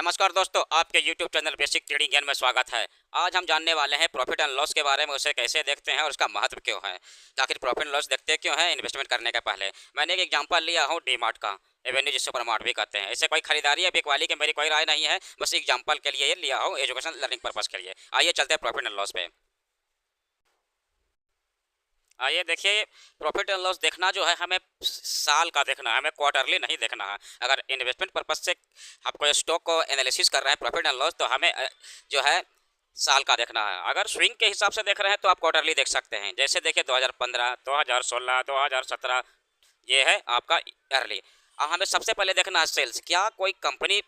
नमस्कार दोस्तों, आपके YouTube चैनल बेसिक ट्रेडिंग ज्ञान में स्वागत है। आज हम जानने वाले हैं प्रॉफिट एंड लॉस के बारे में, उसे कैसे देखते हैं और उसका महत्व क्यों है। आखिर प्रॉफिट एंड लॉस देखते क्यों हैं इन्वेस्टमेंट करने के पहले। मैंने एक एग्जांपल लिया हूं डीमार्ट का, एवेन्यू जिसे सुपरमार्ट भी कहते हैं। इससे कोई खरीदारी या बिकवाली की मेरी कोई राय नहीं है, बस एग्जाम्पल के लिए ये लिया हूँ, एजुकेशन लर्निंग पर्पज के लिए। आइए चलते हैं प्रॉफिट एंड लॉस पे। आइए देखिए, प्रॉफिट एंड लॉस देखना जो है हमें साल का देखना है, हमें क्वार्टरली नहीं देखना है। अगर इन्वेस्टमेंट पर्पज से आपको स्टॉक को एनालिसिस कर रहे हैं प्रॉफिट एंड लॉस, तो हमें जो है साल का देखना है। अगर स्विंग के हिसाब से देख रहे हैं तो आप क्वार्टरली देख सकते हैं। जैसे देखिए 2015, 2016, 2017, ये है आपका ईयरली। हमें सबसे पहले देखना है सेल्स, क्या कोई कंपनी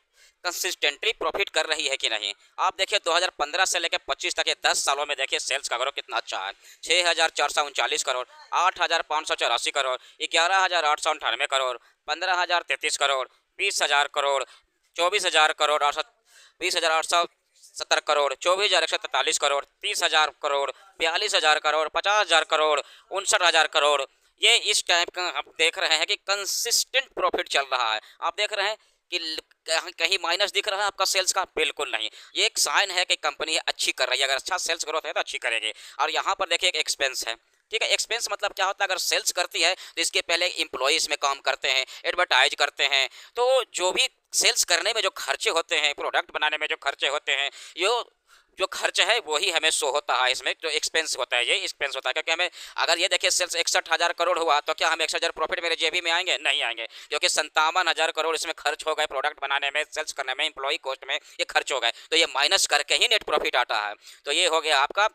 कंसिस्टेंटली प्रॉफिट कर रही है कि नहीं। आप देखिए 2015 से लेकर 25 तक के 10 सालों में देखिए सेल्स का ग्रोथ कितना अच्छा है। 6,439 करोड़, 8,584 करोड़, 11,898 करोड़, 15,033 करोड़, 20,000 करोड़, 24,000 करोड़, 20,870 करोड़, 24,143 करोड़, 30,000 करोड़, 42,000 करोड़, 50,000 करोड़, 59,000 करोड़। ये इस टाइप का हम देख रहे हैं कि कंसिस्टेंट प्रॉफिट चल रहा है। आप देख रहे हैं कि कहीं माइनस दिख रहा है आपका सेल्स का, बिल्कुल नहीं। ये एक साइन है कि कंपनी अच्छी कर रही है। अगर अच्छा सेल्स ग्रोथ है तो अच्छी करेगी। और यहाँ पर देखिए एक एक्सपेंस है, ठीक है। एक्सपेंस मतलब क्या होता है, अगर सेल्स करती है तो इसके पहले इम्प्लॉय इसमें काम करते हैं, एडवर्टाइज करते हैं। तो जो भी सेल्स करने में जो खर्चे होते हैं, प्रोडक्ट बनाने में जो खर्चे होते हैं, जो खर्च है वही हमें शो होता है। इसमें जो एक्सपेंस होता है, ये एक्सपेंस होता है। क्योंकि हमें अगर ये देखिए सेल्स 61,000 करोड़ हुआ तो क्या हमें 61,000 प्रॉफिट मेरे जेबी में आएंगे? नहीं आएंगे, क्योंकि 57,000 करोड़ इसमें खर्च हो गए, प्रोडक्ट बनाने में, सेल्स करने में, एम्प्लॉय कॉस्ट में ये खर्च हो गए। तो ये माइनस करके ही नेट प्रॉफिट आता है। तो ये हो गया आपका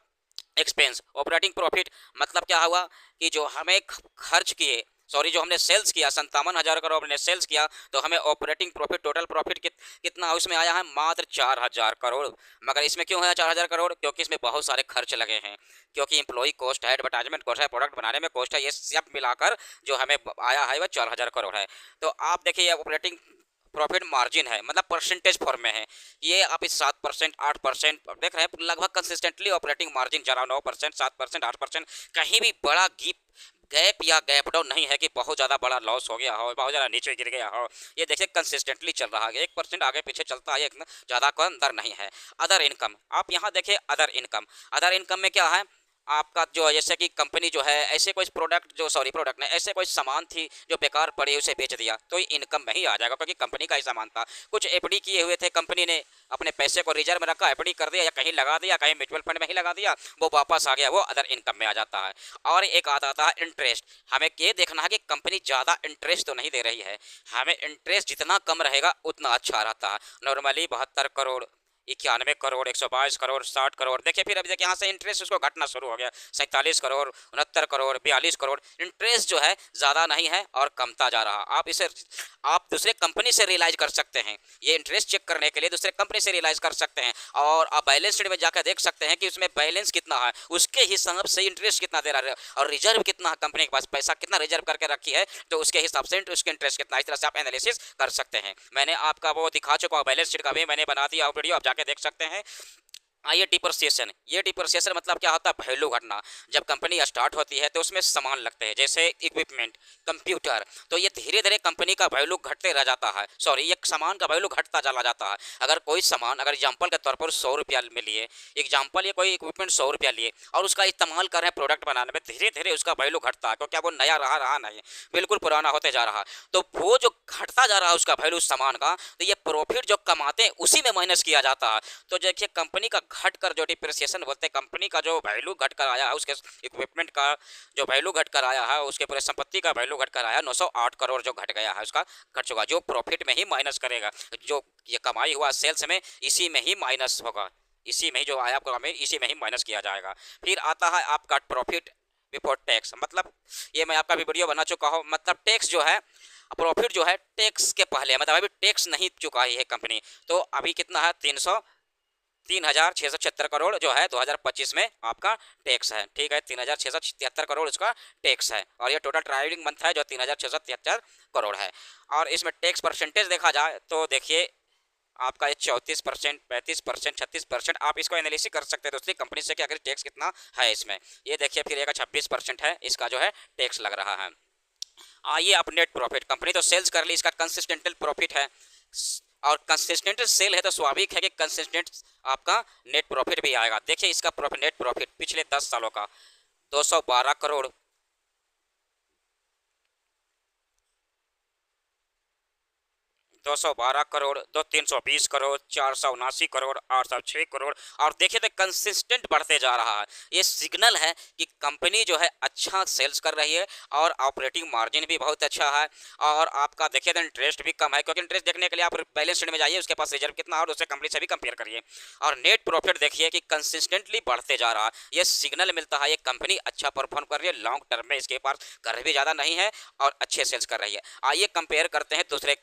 एक्सपेंस। ऑपरेटिंग प्रॉफिट मतलब क्या हुआ कि जो हमें खर्च किए, सॉरी, जो हमने सेल्स किया, 57,000 करोड़ हमने सेल्स किया, तो हमें ऑपरेटिंग प्रॉफिट, टोटल प्रॉफिट कितना उसमें आया है? मात्र 4,000 करोड़। मगर इसमें क्यों है 4,000 करोड़? क्योंकि इसमें बहुत सारे खर्च लगे हैं। क्योंकि एम्प्लॉय कॉस्ट है, एडवर्टाइजमेंट कॉस्ट है, प्रोडक्ट बनाने में कॉस्ट है, ये सब मिलाकर जो हमें आया है वह 4,000 करोड़ है। तो आप देखिए ऑपरेटिंग प्रॉफिट मार्जिन है, मतलब परसेंटेज फॉर्म में है। ये आप इस 7%, 8% देख रहे हैं, लगभग कंसिस्टेंटली ऑपरेटिंग मार्जिन जरा 9%, 7%, 8%। कहीं भी बड़ा गैप या गैप डाउन नहीं है कि बहुत ज़्यादा बड़ा लॉस हो गया हो, बहुत ज़्यादा नीचे गिर गया हो। ये देखिए कंसिस्टेंटली चल रहा है, 1% आगे पीछे चलता है, ज़्यादा का अंदर नहीं है। अदर इनकम, आप यहाँ देखिए अदर इनकम। अदर इनकम में क्या है आपका, जो जैसे कि कंपनी जो है ऐसे कोई प्रोडक्ट ने ऐसे कोई सामान थी जो बेकार पड़ी, उसे बेच दिया, तो ये इनकम में ही आ जाएगा, क्योंकि कंपनी का ही सामान था। कुछ एफडी किए हुए थे कंपनी ने, अपने पैसे को रिजर्व में रखा, एफडी कर दिया, या कहीं लगा दिया, कहीं म्यूचुअल फंड में ही लगा दिया, वो वापस आ गया, वो अदर इनकम में आ जाता है। और एक आता था इंटरेस्ट। हमें ये देखना है कि कंपनी ज़्यादा इंटरेस्ट तो नहीं दे रही है। हमें इंटरेस्ट जितना कम रहेगा उतना अच्छा रहता है। नॉर्मली 72 करोड़, 91 करोड़, 122 करोड़, 60 करोड़। देखिए फिर अभी देखिए यहाँ से इंटरेस्ट उसको घटना शुरू हो गया, 47 करोड़, 69 करोड़, 42 करोड़। इंटरेस्ट जो है ज़्यादा नहीं है और कमता जा रहा। आप दूसरे कंपनी से रियलाइज कर सकते हैं। ये इंटरेस्ट चेक करने के लिए दूसरे कंपनी से रियलाइज कर सकते हैं, और आप बैलेंस शीट में जाकर देख सकते हैं कि उसमें बैलेंस कितना है, उसके हिसाब से इंटरेस्ट कितना दे रहा है, और रिजर्व कितना है, कंपनी के पास पैसा कितना रिजर्व करके रखी है, तो उसके हिसाब से उसके इंटरेस्ट कितना। इस तरह से आप एनालिसिस कर सकते हैं। मैंने आपका वो दिखा चुका हूँ, बैलेंस शीट का भी मैंने बना दिया वीडियो, आप जाके देख सकते हैं। ये डिप्रिसिएशन, ये डिप्रिसिएशन मतलब क्या होता है? वैल्यू घटना। जब कंपनी स्टार्ट होती है तो उसमें सामान लगते हैं, जैसे इक्विपमेंट, कंप्यूटर, तो ये धीरे धीरे कंपनी का वैल्यू घटते रह जाता है। सॉरी, ये सामान का वैल्यू घटता चला जाता है। अगर कोई सामान, अगर एग्जाम्पल के तौर पर 100 रुपया में लिए, एग्जाम्पल, ये कोई इक्विपमेंट 100 रुपया लिए और उसका इस्तेमाल कर रहे हैं प्रोडक्ट बनाने में, धीरे धीरे उसका वैल्यू घटता है, क्योंकि वो नया रहा नहीं, बिल्कुल पुराना होते जा रहा। तो वो जो घटता जा रहा है उसका वैल्यू सामान का, तो ये प्रॉफिट जो कमाते हैं उसी में माइनस किया जाता है। तो देखिए कंपनी का घट कर, जो डिप्रिसिएशन बोलते हैं, कंपनी का जो वैल्यू घट कर आया है, उसके इक्विपमेंट का जो वैल्यू घट कर आया है, उसके पूरे संपत्ति का वैल्यू घट कर आया, 908 करोड़ जो घट गया है, उसका खर्च होगा, जो प्रॉफिट में ही माइनस करेगा। जो ये कमाई हुआ सेल्स में, इसी में ही माइनस होगा, इसी में ही जो आया आपको, इसी में ही माइनस किया जाएगा। फिर आता है आपका प्रॉफिट बिफोर टैक्स। मतलब ये मैं आपका भी वीडियो बना चुका हूँ। मतलब टैक्स जो है, प्रॉफिट जो है टैक्स के पहले, मतलब अभी टैक्स नहीं चुकाई है कंपनी, तो अभी कितना है? 3,676 करोड़ जो है 2025 में आपका टैक्स है, ठीक है। 3,673 करोड़ इसका टैक्स है, और ये टोटल ट्रायलिंग मंथ है जो 3,673 करोड़ है। और इसमें टैक्स परसेंटेज देखा जाए तो देखिए आपका ये 34%, 35%, 36%। आप इसको एनालिसिस कर सकते हैं दूसरी कंपनी से कि अगर टैक्स कितना है इसमें। ये देखिए फिर एक 26% है, इसका जो है टैक्स लग रहा है। आइए अब नेट प्रॉफिट। कंपनी तो सेल्स कर ली, इसका कंसिस्टेंटल प्रॉफिट है और कंसिस्टेंट सेल है तो स्वाभाविक है कि कंसिस्टेंट आपका नेट प्रॉफिट भी आएगा। देखिए इसका प्रॉफिट, नेट प्रॉफिट पिछले 10 सालों का 212 करोड़, 212 करोड़, 320 करोड़, 479 करोड़, 806 करोड़। और देखिए तो कंसिस्टेंट बढ़ते जा रहा है। ये सिग्नल है कि कंपनी जो है अच्छा सेल्स कर रही है और ऑपरेटिंग मार्जिन भी बहुत अच्छा है। और आपका देखिए तो इंटरेस्ट भी कम है, क्योंकि इंटरेस्ट देखने के लिए आप बैलेंस शीट में जाइए, उसके पास रिजर्व कितना और उससे कंपनी से भी कंपेयर करिए। और नेट प्रॉफिट देखिए कि कंसिस्टेंटली बढ़ते जा रहा है। ये सिग्नल मिलता है ये कंपनी अच्छा परफॉर्म कर रही है, लॉन्ग टर्म में इसके पास कर्ज भी ज़्यादा नहीं है और अच्छे सेल्स कर रही है। आइए कंपेयर करते हैं दूसरे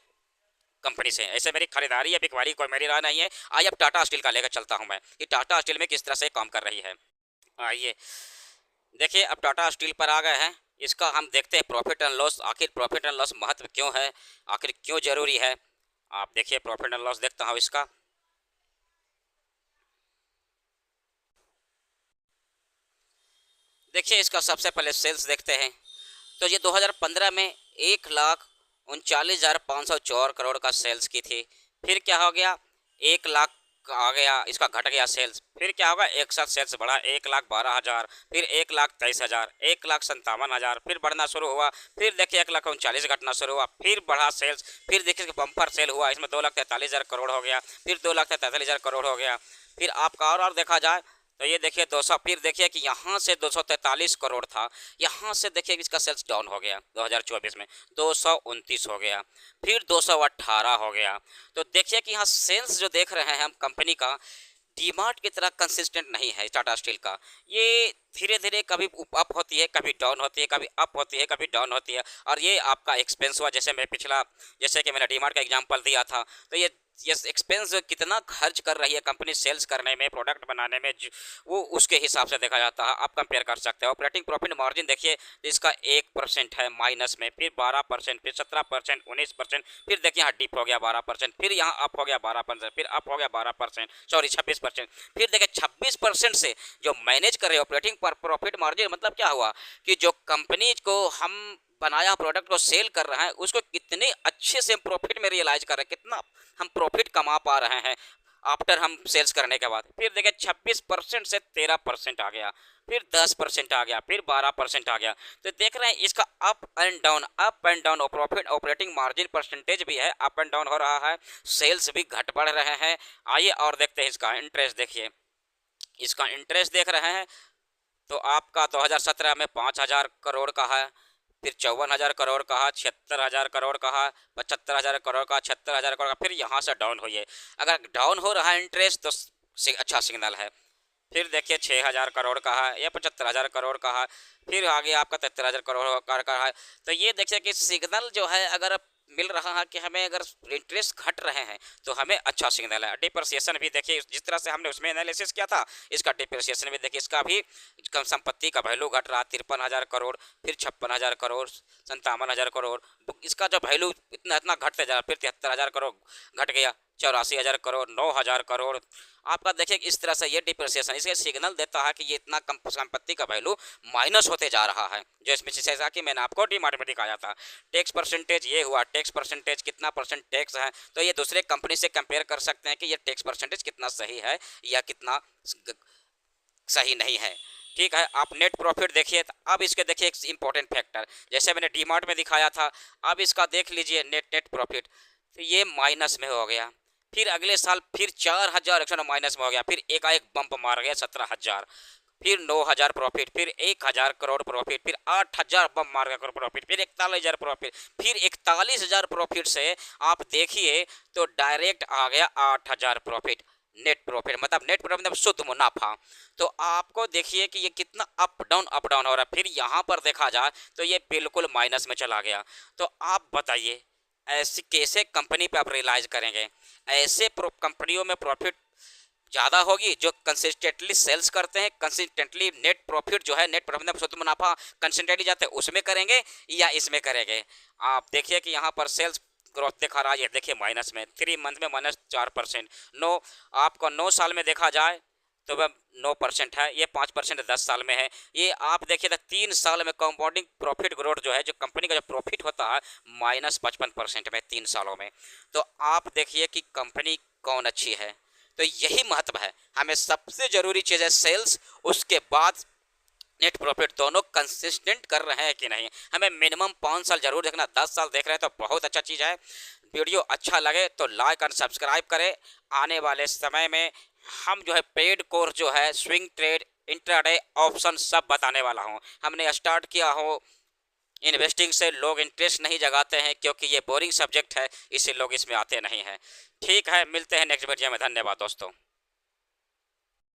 कंपनी से। ऐसे मेरी खरीदारी या बिकवारी कोई मेरी राय नहीं है। आइए अब टाटा स्टील का लेकर चलता हूं मैं कि टाटा स्टील में किस तरह से काम कर रही है। आइए देखिए अब टाटा स्टील पर आ गए हैं। इसका हम देखते हैं प्रॉफिट एंड लॉस। आखिर प्रॉफिट एंड लॉस महत्व क्यों है, आखिर क्यों जरूरी है। आप देखिए प्रॉफिट एंड लॉस देखता हूँ इसका। देखिए इसका सबसे पहले सेल्स देखते हैं। तो ये 2015 में 1,39,504 करोड़ का सेल्स की थी। फिर क्या हो गया, 1 लाख आ गया, इसका घट गया सेल्स। फिर क्या होगा, एक साथ सेल्स बढ़ा 1,12,000, फिर 1,23,000, 1,57,000, फिर बढ़ना शुरू हुआ। फिर देखिए 1,39 घटना शुरू हुआ, फिर बढ़ा सेल्स। फिर देखिए बम्पर सेल हुआ, इसमें 2,43,000 करोड़ हो गया, फिर 2,43,000 करोड़ हो गया। फिर आपका और देखा जाए तो ये देखिए 200, फिर देखिए कि यहाँ से 243 करोड़ था, यहाँ से देखिए इसका सेल्स डाउन हो गया 2024 में 229 हो गया, फिर 218 हो गया। तो देखिए कि यहाँ सेल्स जो देख रहे हैं हम कंपनी का, डीमार्ट की तरह कंसिस्टेंट नहीं है टाटा स्टील का। ये धीरे धीरे कभी अप होती है, कभी डाउन होती है, कभी अप होती है, कभी डाउन होती है। और ये आपका एक्सपेंस हुआ, जैसे मैं पिछला, जैसे कि मैंने डीमार्ट का एग्जांपल दिया था, तो ये एक्सपेंस कितना खर्च कर रही है कंपनी सेल्स करने में, प्रोडक्ट बनाने में, वो उसके हिसाब से देखा जाता है। आप कंपेयर कर सकते हो। ऑपरेटिंग प्रॉफिट मार्जिन देखिए इसका 1% है माइनस में, फिर 12%, फिर 17%, 19%, फिर देखिए यहाँ डिप हो गया 12%, फिर यहाँ अप हो गया 12%, फिर अप हो गया 12%, सॉरी 26%, फिर देखिए 26% से जो मैनेज कर रहे हो ऑपरेटिंग पर प्रॉफिट मार्जिन, मतलब क्या हुआ कि जो कंपनी को हम बनाया प्रोडक्ट को सेल कर रहे हैं उसको कितने अच्छे से हम प्रॉफिट में रियलाइज कर रहे हैं, कितना हम प्रॉफिट कमा पा रहे हैं आफ्टर हम सेल्स करने के बाद। फिर देखिए 26% से 13% आ गया, फिर 10% आ गया, फिर 12% आ गया। तो देख रहे हैं इसका up and down, up and down. Profit operating margin percentage भी है, अप एंड डाउन हो रहा है, सेल्स भी घट बढ़ रहे हैं। आइए और देखते हैं इसका इंटरेस्ट। देखिए इसका इंटरेस्ट देख रहे हैं तो आपका 2017 में 5,000 करोड़ का है, फिर 54,000 करोड़ का है, 76,000 करोड़ का है, 75,000 करोड़ का, 76,000 करोड़ का, फिर यहाँ से डाउन हुई है। अगर डाउन हो रहा है इंटरेस्ट तो अच्छा सिग्नल है। फिर देखिए 6,000 करोड़ का है, या 75,000 करोड़ का है, फिर आगे आपका 73,000 करोड़ का है। तो ये देखिए कि सिग्नल जो है अगर मिल रहा है कि हमें अगर इंटरेस्ट घट रहे हैं तो हमें अच्छा सिग्नल है। डिप्रिसिएशन भी देखिए जिस तरह से हमने उसमें एनालिसिस किया था, इसका डिप्रिसिएशन भी देखिए, इसका भी संपत्ति का वैल्यू घट रहा, 53,000 करोड़, फिर 56,000 करोड़, 57,000 करोड़, इसका जो वैल्यू इतना इतना घटते जा रहा, फिर 73,000 करोड़ घट गया, 84,000 करोड़, 9,000 करोड़। आपका देखिए इस तरह से ये डिप्रिसिएशन इसके सिग्नल देता है कि ये इतना संपत्ति का वैल्यू माइनस होते जा रहा है, जो इसमें जैसा कि मैंने आपको डीमार्ट में दिखाया था। टैक्स परसेंटेज ये हुआ, टैक्स परसेंटेज कितना परसेंट टैक्स है, तो ये दूसरे कंपनी से कंपेयर कर सकते हैं कि ये टैक्स परसेंटेज कितना सही है या कितना सही नहीं है। ठीक है, आप नेट प्रॉफिट देखिए। अब इसके देखिए एक इंपॉर्टेंट फैक्टर, जैसे मैंने डीमार्ट में दिखाया था, अब इसका देख लीजिए नेट प्रॉफिट, तो ये माइनस में हो गया। फिर अगले साल फिर 4,100 माइनस में हो गया, फिर एकाएक बम्प मार गया 17,000, फिर 9,000 प्रॉफिट, फिर 1,000 करोड़ प्रॉफिट, फिर 8,000 बम मार गया प्रॉफिट, फिर 41,000 प्रॉफिट, फिर 41,000 प्रॉफिट से आप देखिए तो डायरेक्ट आ गया 8,000 प्रॉफिट। नेट प्रॉफिट मतलब नेट प्रॉफिट मतलब शुद्ध मुनाफा। तो आपको देखिए कि ये कितना अप डाउन हो रहा है। फिर यहाँ पर देखा जाए तो ये बिल्कुल माइनस में चला गया। तो आप बताइए ऐसी कैसे कंपनी पे आप रियलाइज करेंगे? ऐसे कंपनियों में प्रॉफिट ज़्यादा होगी जो कंसिस्टेंटली सेल्स करते हैं, कंसिस्टेंटली नेट प्रॉफिट जो है, नेट प्रॉफिट में शुद्ध मुनाफा कंसिस्टेंटली जाते हैं, उसमें करेंगे या इसमें करेंगे? आप देखिए कि यहाँ पर सेल्स ग्रोथ दिखा रहा है, ये देखिए माइनस में, 3 मंथ में -4%। आपको 9 साल में देखा जाए तो वह 9% है, ये 5% 10 साल में है। ये आप देखिए तो 3 साल में कंपाउंडिंग प्रॉफिट ग्रोथ जो है, जो कंपनी का जो प्रॉफिट होता है -55% में 3 सालों में। तो आप देखिए कि कंपनी कौन अच्छी है। तो यही महत्व है, हमें सबसे ज़रूरी चीज़ है सेल्स, उसके बाद नेट प्रॉफिट, दोनों कंसिस्टेंट कर रहे हैं कि नहीं। हमें मिनिमम 5 साल जरूर देखना, 10 साल देख रहे हैं तो बहुत अच्छा चीज़ है। वीडियो अच्छा लगे तो लाइक और सब्सक्राइब करें। आने वाले समय में हम जो है पेड कोर्स जो है स्विंग ट्रेड, इंट्राडे, ऑप्शन सब बताने वाला हूँ। हमने स्टार्ट किया हो इन्वेस्टिंग से, लोग इंटरेस्ट नहीं जगाते हैं क्योंकि ये बोरिंग सब्जेक्ट है, इससे लोग इसमें आते नहीं हैं। ठीक है, मिलते हैं नेक्स्ट वीडियो में। धन्यवाद दोस्तों।